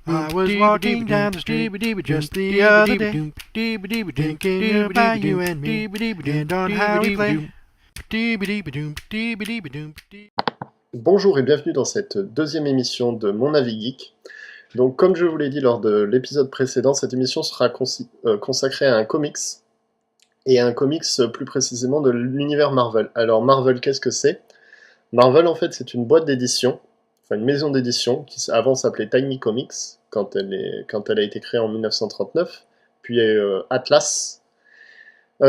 I was walking down the street just the other day, thinking about you and me, and on how we play. Bonjour et bienvenue dans cette deuxième émission de Mon Avis Geek. Donc comme je vous l'ai dit lors de l'épisode précédent, cette émission sera consacrée à un comics, et à un comics plus précisément de l'univers Marvel. Alors Marvel, qu'est-ce que c'est? Marvel en fait c'est une boîte d'édition, enfin une maison d'édition qui avant s'appelait Tiny Comics quand elle a été créée en 1939, puis Atlas.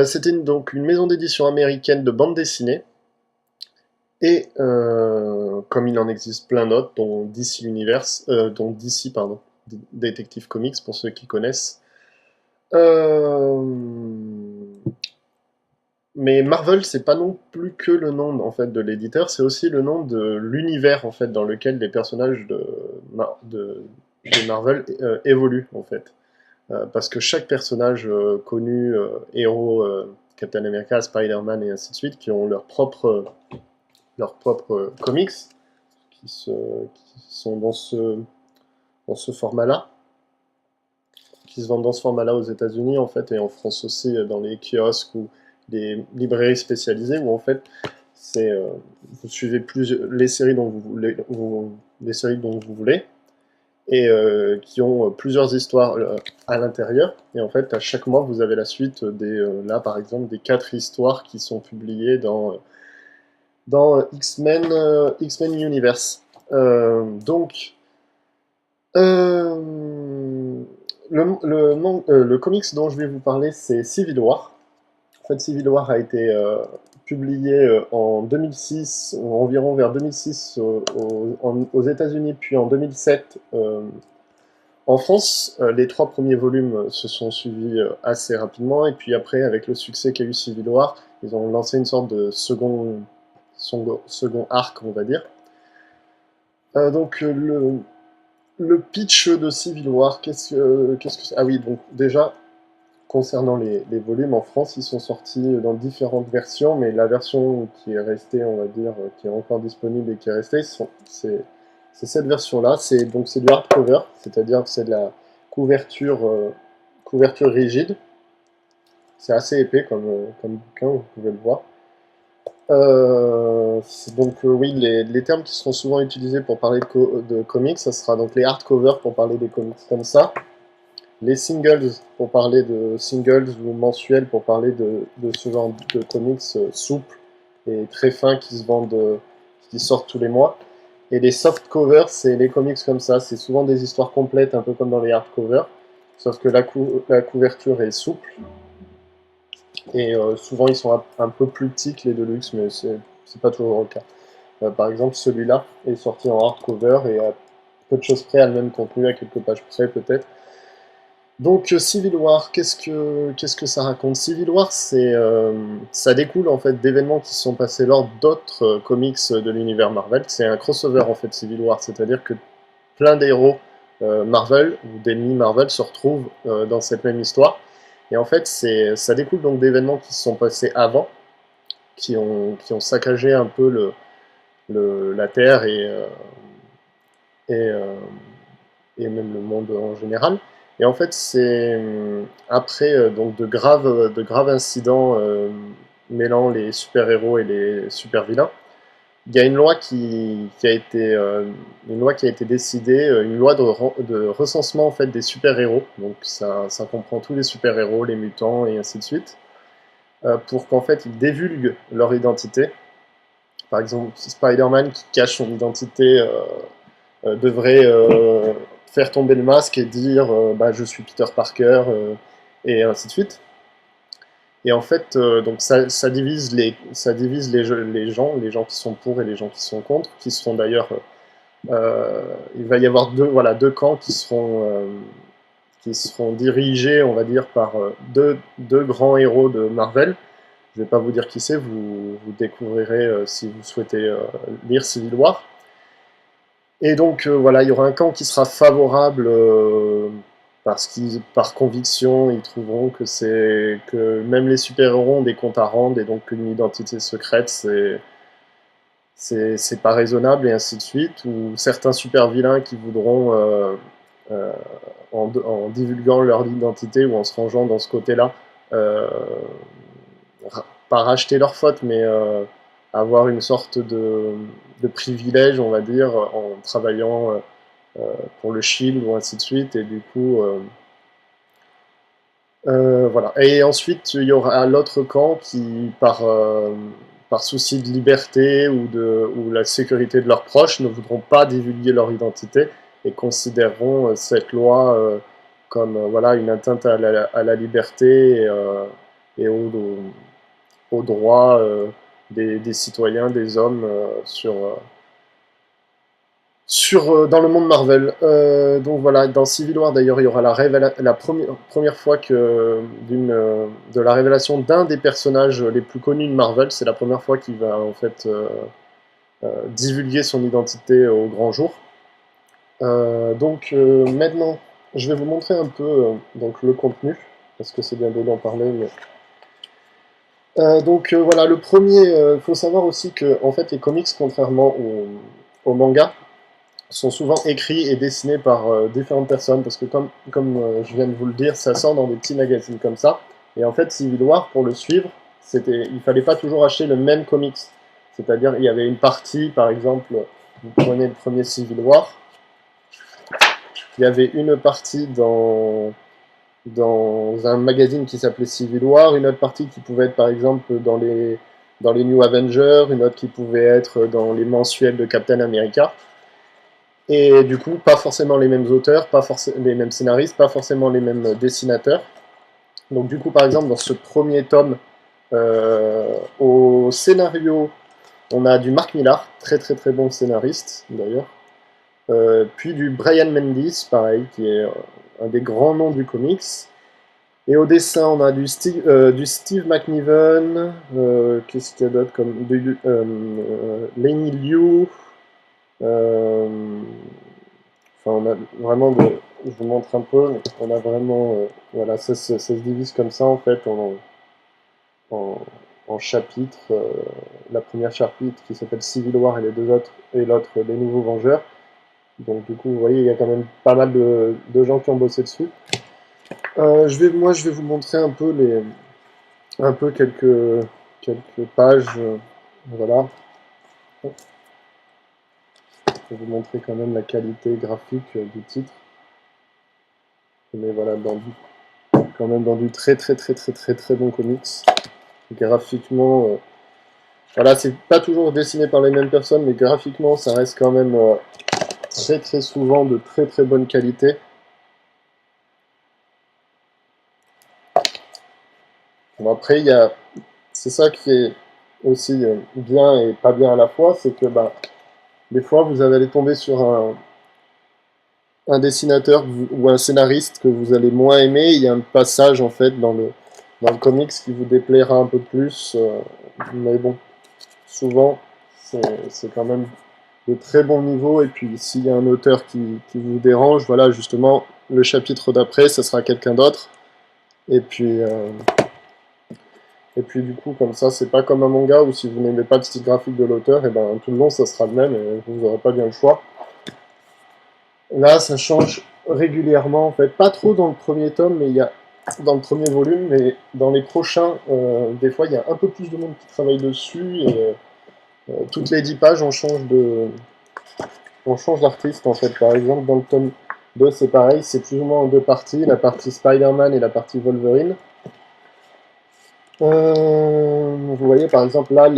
C'était donc une maison d'édition américaine de bande dessinée. Et comme il en existe plein d'autres, dont DC Universe, dont DC, pardon, Detective Comics pour ceux qui connaissent. Mais Marvel, c'est pas non plus que le nom en fait de l'éditeur, c'est aussi le nom de l'univers en fait dans lequel les personnages de Marvel évoluent en fait. Parce que chaque personnage connu, héros, Captain America, Spider-Man et ainsi de suite, qui ont leurs propres comics qui sont dans ce format-là, qui se vendent dans ce format-là aux États-Unis en fait, et en France aussi dans les kiosques ou les librairies spécialisées où en fait vous suivez les séries dont les séries dont vous voulez et qui ont plusieurs histoires à l'intérieur, et en fait à chaque mois vous avez la suite là par exemple des 4 histoires qui sont publiées dans X-Men Universe. Donc, le comics dont je vais vous parler, c'est Civil War. En fait, Civil War a été publié en 2006, ou environ vers 2006 aux États-Unis, puis en 2007 en France. Les 3 premiers volumes se sont suivis assez rapidement, et puis après, avec le succès qu'a eu Civil War, ils ont lancé une sorte de second arc, on va dire. Donc le pitch de Civil War, qu'est-ce que c'est? Ah oui, donc déjà, concernant les volumes en France, ils sont sortis dans différentes versions, mais la version qui est restée, on va dire, qui est encore disponible et qui est restée, c'est cette version-là. C'est du hardcover, c'est-à-dire que c'est de la couverture rigide. C'est assez épais comme bouquin, vous pouvez le voir. Oui, les termes qui seront souvent utilisés pour parler de comics, ça sera donc les hardcovers pour parler des comics comme ça, les singles pour parler de singles ou mensuels pour parler de ce genre de comics souples et très fins qui se vendent, qui sortent tous les mois. Et les soft covers, c'est les comics comme ça, c'est souvent des histoires complètes, un peu comme dans les hardcovers, sauf que la couverture est souple. Et souvent ils sont un peu plus petits que les Deluxe, mais c'est pas toujours le cas. Par exemple, celui-là est sorti en hardcover et à peu de choses près a le même contenu, à quelques pages près peut-être. Donc Civil War, qu'est-ce que ça raconte? Civil War, ça découle en fait d'événements qui se sont passés lors d'autres comics de l'univers Marvel. C'est un crossover en fait, Civil War, c'est-à-dire que plein d'héros Marvel ou d'ennemis Marvel se retrouvent dans cette même histoire. Et en fait, ça découle donc d'événements qui se sont passés avant, qui ont saccagé un peu la Terre et, euh, et même le monde en général. Et en fait, c'est après donc de graves incidents mêlant les super-héros et les super-vilains, il y a une loi qui a été décidée, une loi de recensement en fait des super-héros. Donc ça comprend tous les super-héros, les mutants et ainsi de suite, pour qu'en fait ils divulguent leur identité. Par exemple, Spider-Man qui cache son identité devrait faire tomber le masque et dire bah, je suis Peter Parker et ainsi de suite. Et en fait, donc ça divise les gens qui sont pour et les gens qui sont contre, qui seront d'ailleurs il va y avoir deux camps qui seront dirigés, on va dire, par deux grands héros de Marvel. Je ne vais pas vous dire qui c'est, vous découvrirez si vous souhaitez lire Civil War. Et donc voilà, il y aura un camp qui sera favorable parce qu'ils, par conviction, ils trouveront que même les super-héros ont des comptes à rendre et donc une identité secrète, c'est pas raisonnable et ainsi de suite. Ou certains super-vilains qui voudront en divulguant leur identité ou en se rangeant dans ce côté-là. Pas racheter leur faute, mais avoir une sorte de privilège, on va dire, en travaillant pour le Shield ou ainsi de suite, et du coup, voilà. Et ensuite, il y aura l'autre camp qui, par souci de liberté ou la sécurité de leurs proches, ne voudront pas divulguer leur identité et considéreront cette loi comme voilà, une atteinte à la liberté et aux droits des citoyens, des hommes dans le monde Marvel. Donc voilà, dans Civil War d'ailleurs, il y aura la première fois de la révélation d'un des personnages les plus connus de Marvel. C'est la première fois qu'il va en fait divulguer son identité au grand jour. Donc maintenant, je vais vous montrer un peu donc le contenu, parce que c'est bien beau d'en parler. Mais... donc voilà, le premier, faut savoir aussi que en fait les comics, contrairement au manga, sont souvent écrits et dessinés par différentes personnes, parce que comme je viens de vous le dire, ça sort dans des petits magazines comme ça. Et en fait, Civil War, pour le suivre, il fallait pas toujours acheter le même comics. C'est-à-dire, il y avait une partie, par exemple, vous prenez le premier Civil War, il y avait une partie dans un magazine qui s'appelait Civil War, une autre partie qui pouvait être, par exemple, dans les New Avengers, une autre qui pouvait être dans les mensuels de Captain America. Et du coup, pas forcément les mêmes auteurs, pas les mêmes scénaristes, pas forcément les mêmes dessinateurs. Donc du coup, par exemple, dans ce premier tome, au scénario, on a du Mark Millar, très très très bon scénariste d'ailleurs, puis du Brian Bendis, pareil, qui est un des grands noms du comics. Et au dessin, on a du Steve McNiven, qu'est-ce qu'il y a d'autre comme Lenny Liu, enfin, on a vraiment je vous montre un peu, on a vraiment, voilà, ça se divise comme ça en fait en chapitres. La première chapitre qui s'appelle Civil War et les deux autres, et l'autre Les Nouveaux Vengeurs. Donc du coup, vous voyez, il y a quand même pas mal de gens qui ont bossé dessus. Moi, je vais vous montrer un peu quelques pages, voilà. Je vais vous montrer quand même la qualité graphique du titre. Mais voilà, quand même dans du très très très très très très bon comics. Graphiquement, voilà, c'est pas toujours dessiné par les mêmes personnes, mais graphiquement, ça reste quand même très très souvent de très très bonne qualité. Bon, après, c'est ça qui est aussi bien et pas bien à la fois, c'est que bah, des fois, vous allez tomber sur un dessinateur ou un scénariste que vous allez moins aimer. Il y a un passage en fait dans le comics qui vous déplaira un peu plus, mais bon, souvent c'est quand même de très bon niveau. Et puis s'il y a un auteur qui vous dérange, voilà, justement, le chapitre d'après, ça sera quelqu'un d'autre. Et puis du coup, comme ça, c'est pas comme un manga où si vous n'aimez pas le style graphique de l'auteur, et ben tout le long ça sera le même et vous n'aurez pas bien le choix. Là, ça change régulièrement, en fait. Pas trop dans le premier tome, mais il y a dans le premier volume, mais dans les prochains, des fois, il y a un peu plus de monde qui travaille dessus. Et toutes les 10 pages, on change d'artiste, en fait. Par exemple, dans le tome 2, c'est pareil, c'est plus ou moins en deux parties, la partie Spider-Man et la partie Wolverine. Vous voyez, par exemple, là,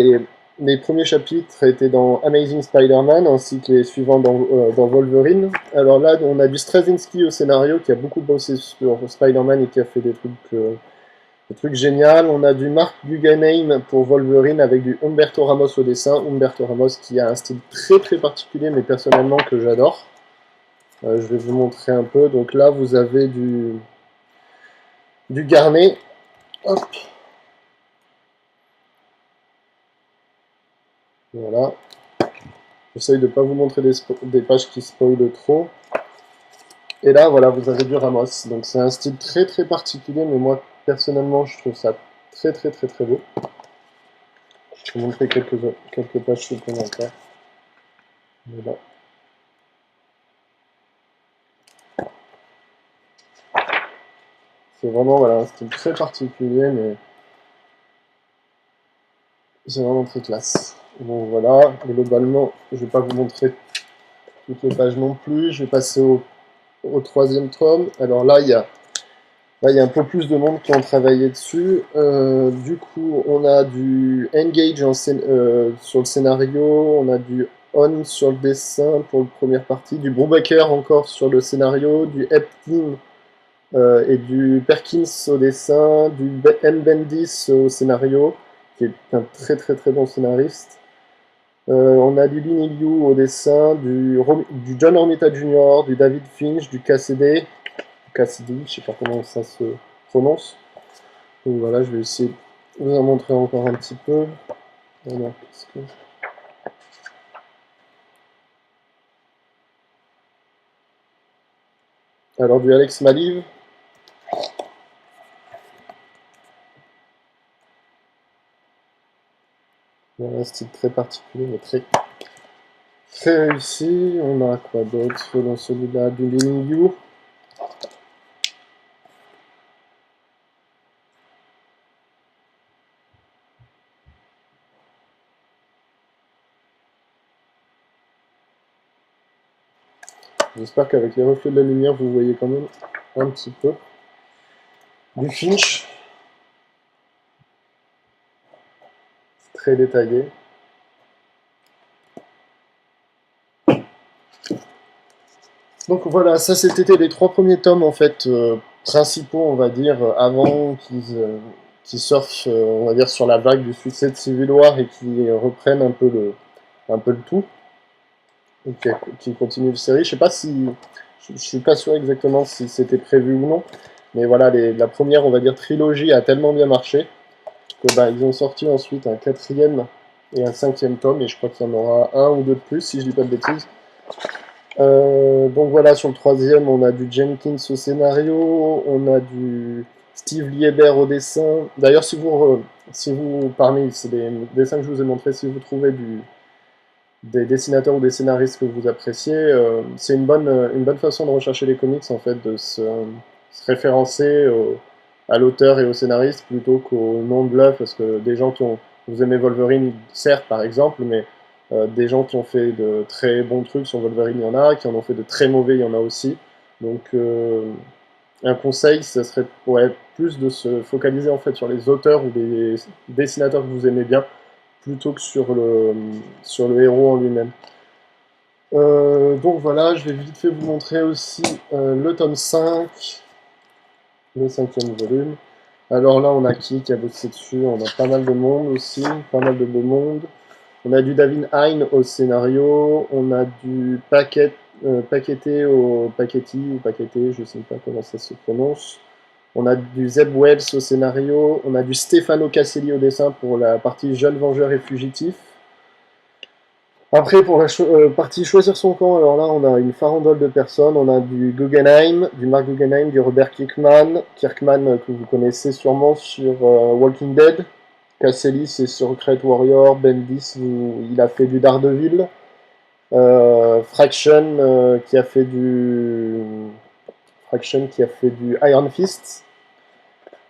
les premiers chapitres étaient dans Amazing Spider-Man, ainsi que les suivants dans Wolverine. Alors là, on a du Straczynski au scénario, qui a beaucoup bossé sur Spider-Man et qui a fait des trucs géniaux. On a du Mark Guggenheim pour Wolverine, avec du Humberto Ramos au dessin. Humberto Ramos qui a un style très très particulier, mais personnellement que j'adore. Je vais vous montrer un peu. Donc là, vous avez du Garnet. Hop. Voilà. J'essaye de ne pas vous montrer des pages qui spoilent trop. Et là, voilà, vous avez du Ramos. Donc c'est un style très très particulier, mais moi, personnellement, je trouve ça très très très très beau. Je vais vous montrer quelques pages supplémentaires. Voilà. C'est vraiment voilà, un style très particulier, mais c'est vraiment très classe. Donc voilà, globalement, je vais pas vous montrer toutes les pages non plus. Je vais passer au troisième tome. Alors là, il y a un peu plus de monde qui ont travaillé dessus. Du coup, on a du Engage sur le scénario, on a du On sur le dessin pour la première partie, du Brubaker encore sur le scénario, du Epstein et du Perkins au dessin, du M. Bendis au scénario, qui est un très très très bon scénariste. On a du Lin Liu au dessin, du John Romita Jr., du David Finch, du Cassidy, je sais pas comment ça se prononce. Donc voilà, je vais essayer de vous en montrer encore un petit peu. Alors, Alors du Alex Maliv. Un style très particulier, mais très, très réussi. On a quoi d'autre dans celui-là? Du Lin Liu. J'espère qu'avec les reflets de la lumière, vous voyez quand même un petit peu. Du Finch, très détaillé. Donc voilà, ça c'était les trois premiers tomes en fait principaux, on va dire, avant qu'ils surfent, on va dire, sur la vague du succès de Civil War et qui reprennent un peu le tout, et qui continuent la série. Je sais pas si, je suis pas sûr exactement si c'était prévu ou non, mais voilà, la première, on va dire, trilogie a tellement bien marché que bah, ils ont sorti ensuite un quatrième et un cinquième tome, et je crois qu'il y en aura un ou deux de plus, si je dis pas de bêtises. Donc voilà, sur le troisième, on a du Jenkins au scénario, on a du Steve Lieber au dessin. D'ailleurs, si vous parmi les dessins que je vous ai montrés, si vous trouvez des dessinateurs ou des scénaristes que vous appréciez, c'est une bonne façon de rechercher les comics, en fait, de se référencer à l'auteur et au scénariste plutôt qu'au nom de l'œuvre, parce que des gens vous aimez Wolverine, certes, par exemple, mais des gens qui ont fait de très bons trucs sur Wolverine, il y en a, qui en ont fait de très mauvais, il y en a aussi. Donc, un conseil, ça serait plus de se focaliser en fait sur les auteurs ou les dessinateurs que vous aimez bien, plutôt que sur le héros en lui-même. Donc voilà, je vais vite fait vous montrer aussi le tome 5, le cinquième volume. Alors là, on a qui a bossé dessus? On a pas mal de monde aussi, pas mal de beau monde. On a du David Hein au scénario, on a du Paqueté au Paquetti ou Paqueté, je ne sais pas comment ça se prononce. On a du Zeb Wells au scénario, on a du Stefano Caselli au dessin pour la partie Jeune Vengeur et Fugitif. Après, pour la partie Choisir son camp, alors là, on a une farandole de personnes. On a du Guggenheim, du Mark Guggenheim, du Robert Kirkman, que vous connaissez sûrement sur Walking Dead. Caselli, c'est sur Secret Warrior. Bendis, il a fait du Daredevil. Fraction qui a fait du Iron Fist.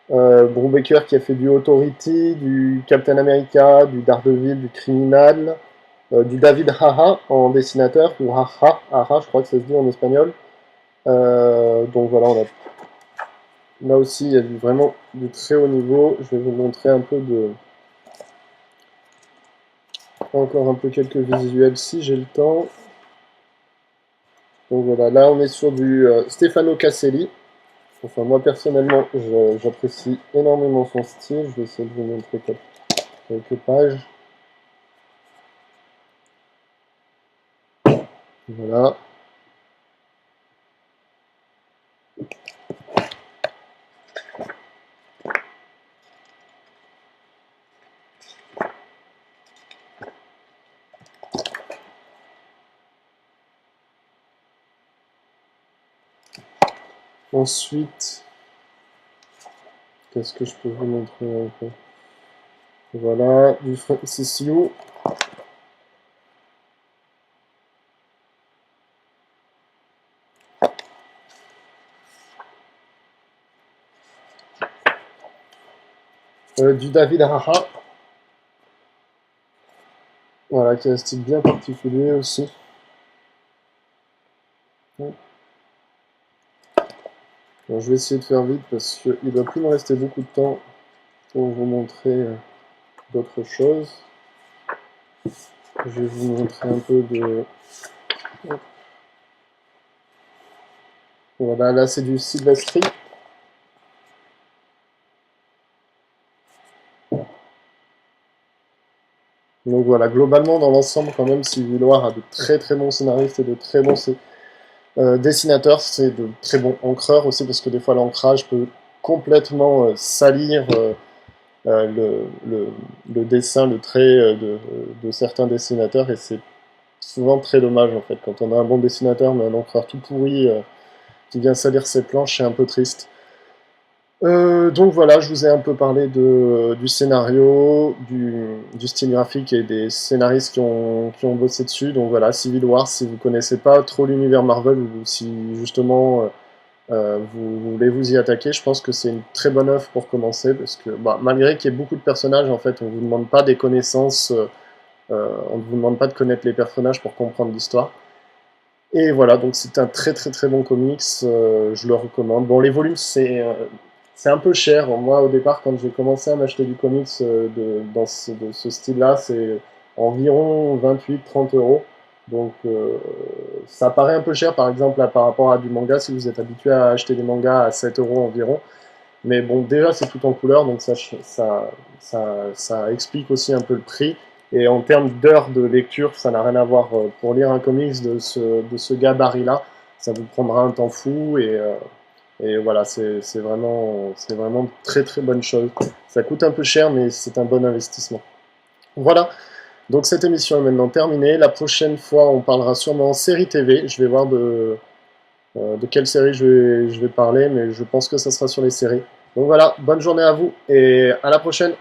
Brubaker qui a fait du Authority, du Captain America, du Daredevil, du Criminal, du David Haha en dessinateur, ou Haha, je crois que ça se dit en espagnol. Donc voilà, là aussi il y a vraiment du très haut niveau. Je vais vous montrer encore un peu quelques visuels si j'ai le temps. Donc voilà, là on est sur du Stefano Caselli. Enfin moi personnellement j'apprécie énormément son style. Je vais essayer de vous montrer quelques pages. Voilà. Ensuite, qu'est-ce que je peux vous montrer encore? Voilà, du Francis Yu. du David Haha. Voilà, qui a un style bien particulier aussi. Bon, je vais essayer de faire vite parce qu'il ne doit plus me rester beaucoup de temps pour vous montrer d'autres choses. Je vais vous montrer un peu de... Voilà, là c'est du Sylvestri. Donc voilà, globalement dans l'ensemble quand même, Civil War a de très très bons scénaristes et de très bons dessinateurs, c'est de très bons encreurs aussi, parce que des fois l'ancrage peut complètement salir le dessin, le trait de certains dessinateurs, et c'est souvent très dommage en fait. Quand on a un bon dessinateur mais un encreur tout pourri qui vient salir ses planches, c'est un peu triste. Donc voilà, je vous ai un peu parlé du scénario, du style graphique et des scénaristes qui ont bossé dessus. Donc voilà, Civil War, si vous connaissez pas trop l'univers Marvel ou si justement vous voulez vous y attaquer, je pense que c'est une très bonne œuvre pour commencer parce que bah, malgré qu'il y ait beaucoup de personnages, en fait, on vous demande pas des connaissances, on ne vous demande pas de connaître les personnages pour comprendre l'histoire. Et voilà, donc c'est un très très très bon comics, je le recommande. Bon, les volumes, c'est un peu cher. Moi, au départ, quand j'ai commencé à m'acheter du comics de ce style-là, c'est environ 28-30 euros. Donc, ça paraît un peu cher, par exemple, là, par rapport à du manga, si vous êtes habitué à acheter des mangas à 7 euros environ. Mais bon, déjà, c'est tout en couleur, donc ça explique aussi un peu le prix. Et en termes d'heures de lecture, ça n'a rien à voir. Pour lire un comics de ce gabarit-là, ça vous prendra un temps fou et voilà, c'est vraiment très très bonne chose. Ça coûte un peu cher, mais c'est un bon investissement. Voilà, donc cette émission est maintenant terminée. La prochaine fois, on parlera sûrement série TV. Je vais voir de quelle série je vais parler, mais je pense que ça sera sur les séries. Donc voilà, bonne journée à vous et à la prochaine.